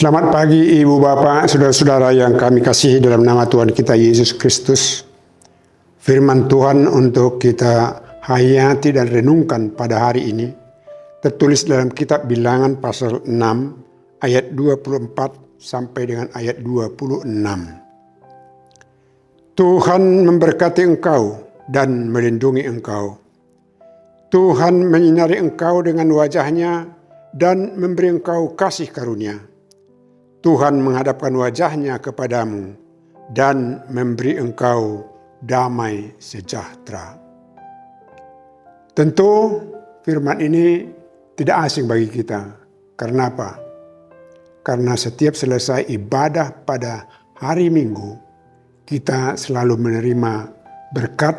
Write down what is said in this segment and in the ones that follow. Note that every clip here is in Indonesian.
Selamat pagi Ibu Bapak, Saudara-saudara yang kami kasihi dalam nama Tuhan kita Yesus Kristus. Firman Tuhan untuk kita hayati dan renungkan pada hari ini tertulis dalam kitab Bilangan pasal 6 ayat 24 sampai dengan ayat 26. Tuhan memberkati engkau dan melindungi engkau. Tuhan menyinari engkau dengan wajahnya dan memberi engkau kasih karunia. Tuhan menghadapkan wajahnya kepadamu dan memberi engkau damai sejahtera. Tentu firman ini tidak asing bagi kita. Karena apa? Karena setiap selesai ibadah pada hari Minggu, kita selalu menerima berkat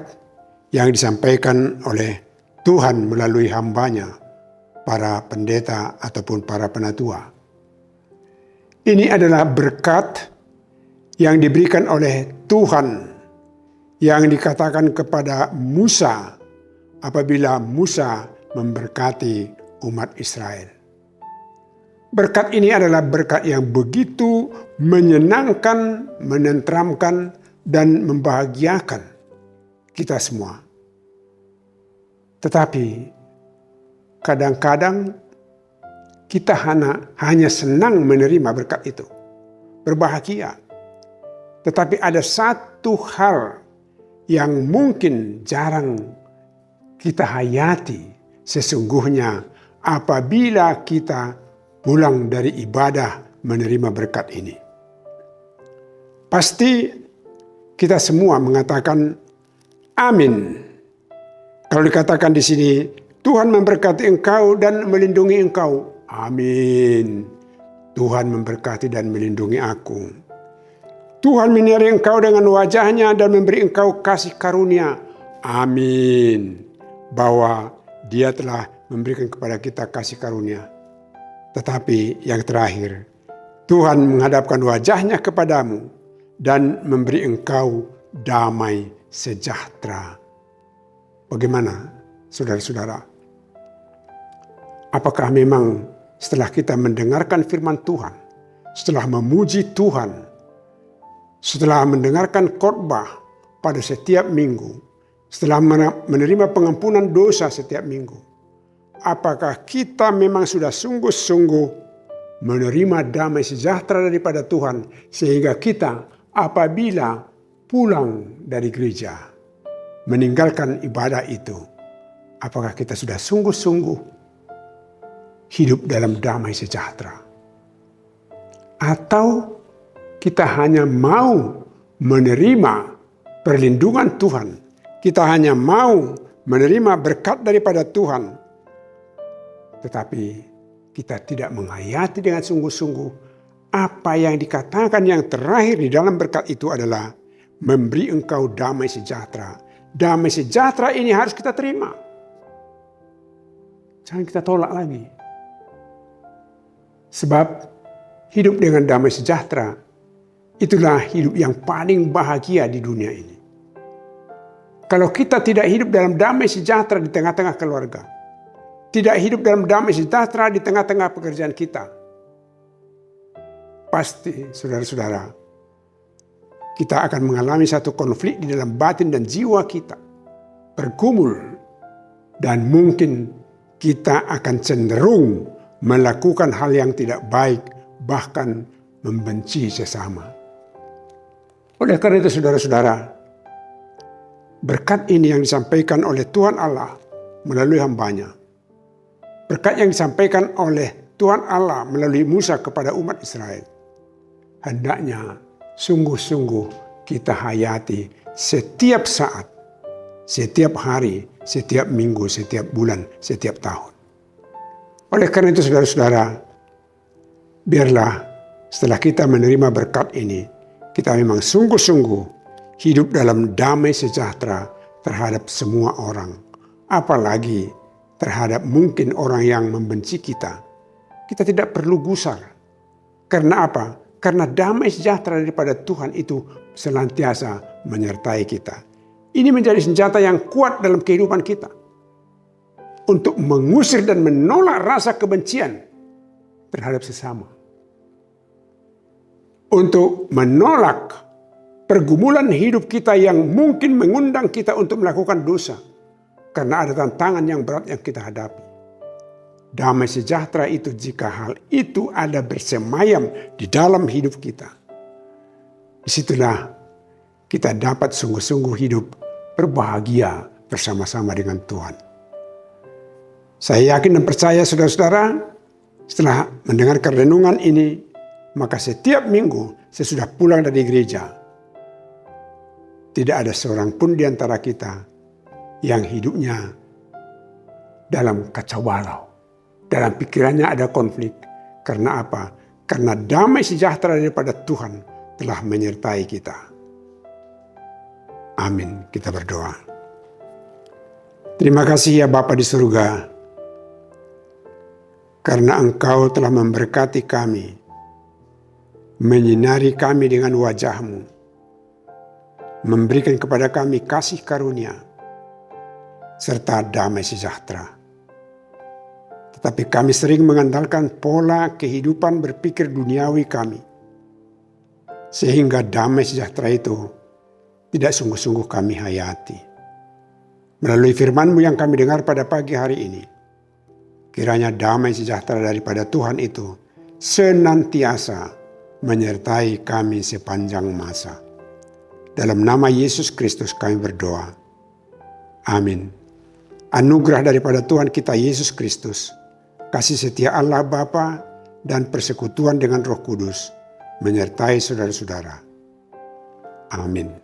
yang disampaikan oleh Tuhan melalui hambanya, para pendeta ataupun para penatua. Ini adalah berkat yang diberikan oleh Tuhan yang dikatakan kepada Musa apabila Musa memberkati umat Israel. Berkat ini adalah berkat yang begitu menyenangkan, menenteramkan, dan membahagiakan kita semua. Tetapi kadang-kadang kita hanya senang menerima berkat itu, berbahagia. Tetapi ada satu hal yang mungkin jarang kita hayati sesungguhnya apabila kita pulang dari ibadah menerima berkat ini. Pasti kita semua mengatakan amin. Kalau dikatakan di sini, Tuhan memberkati engkau dan melindungi engkau. Amin. Tuhan memberkati dan melindungi aku. Tuhan menyinari engkau dengan wajahnya dan memberi engkau kasih karunia. Amin. Bahwa Dia telah memberikan kepada kita kasih karunia. Tetapi yang terakhir, Tuhan menghadapkan wajahnya kepadamu dan memberi engkau damai sejahtera. Bagaimana, saudara-saudara? Apakah memang setelah kita mendengarkan firman Tuhan, setelah memuji Tuhan, setelah mendengarkan khotbah pada setiap minggu, setelah menerima pengampunan dosa setiap minggu, apakah kita memang sudah sungguh-sungguh menerima damai sejahtera daripada Tuhan sehingga kita apabila pulang dari gereja, meninggalkan ibadah itu, apakah kita sudah sungguh-sungguh hidup dalam damai sejahtera? Atau kita hanya mau menerima perlindungan Tuhan, kita hanya mau menerima berkat daripada Tuhan, tetapi kita tidak menghayati dengan sungguh-sungguh apa yang dikatakan yang terakhir di dalam berkat itu adalah memberi engkau damai sejahtera. Damai sejahtera ini harus kita terima. Jangan kita tolak lagi. Sebab hidup dengan damai sejahtera itulah hidup yang paling bahagia di dunia ini. Kalau kita tidak hidup dalam damai sejahtera di tengah-tengah keluarga, tidak hidup dalam damai sejahtera di tengah-tengah pekerjaan kita, pasti saudara-saudara, kita akan mengalami satu konflik di dalam batin dan jiwa kita, bergumul, dan mungkin kita akan cenderung melakukan hal yang tidak baik, bahkan membenci sesama. Oleh karena itu saudara-saudara, berkat ini yang disampaikan oleh Tuhan Allah melalui hambanya, berkat yang disampaikan oleh Tuhan Allah melalui Musa kepada umat Israel, hendaknya sungguh-sungguh kita hayati setiap saat, setiap hari, setiap minggu, setiap bulan, setiap tahun. Oleh karena itu saudara-saudara, biarlah setelah kita menerima berkat ini, kita memang sungguh-sungguh hidup dalam damai sejahtera terhadap semua orang. Apalagi terhadap mungkin orang yang membenci kita. Kita tidak perlu gusar. Karena apa? Karena damai sejahtera daripada Tuhan itu senantiasa menyertai kita. Ini menjadi senjata yang kuat dalam kehidupan kita. Untuk mengusir dan menolak rasa kebencian terhadap sesama. untuk menolak pergumulan hidup kita yang mungkin mengundang kita untuk melakukan dosa. Karena ada tantangan yang berat yang kita hadapi. Damai sejahtera itu jika hal itu ada bersemayam di dalam hidup kita. Disitulah kita dapat sungguh-sungguh hidup berbahagia bersama-sama dengan Tuhan. Saya yakin dan percaya saudara-saudara, setelah mendengarkan renungan ini, maka setiap minggu sesudah pulang dari gereja, tidak ada seorang pun di antara kita yang hidupnya dalam kacau balau. Dalam pikirannya ada konflik. Karena apa? Karena damai sejahtera daripada Tuhan telah menyertai kita. Amin. Kita berdoa. Terima kasih ya Bapa di surga, karena Engkau telah memberkati kami, menyinari kami dengan wajah-Mu, memberikan kepada kami kasih karunia, serta damai sejahtera. Tetapi kami sering mengandalkan pola kehidupan berpikir duniawi kami, sehingga damai sejahtera itu tidak sungguh-sungguh kami hayati. Melalui firman-Mu yang kami dengar pada pagi hari ini, kiranya damai sejahtera daripada Tuhan itu senantiasa menyertai kami sepanjang masa. Dalam nama Yesus Kristus kami berdoa. Amin. Anugerah daripada Tuhan kita Yesus Kristus, kasih setia Allah Bapa, dan persekutuan dengan Roh Kudus menyertai saudara-saudara. Amin.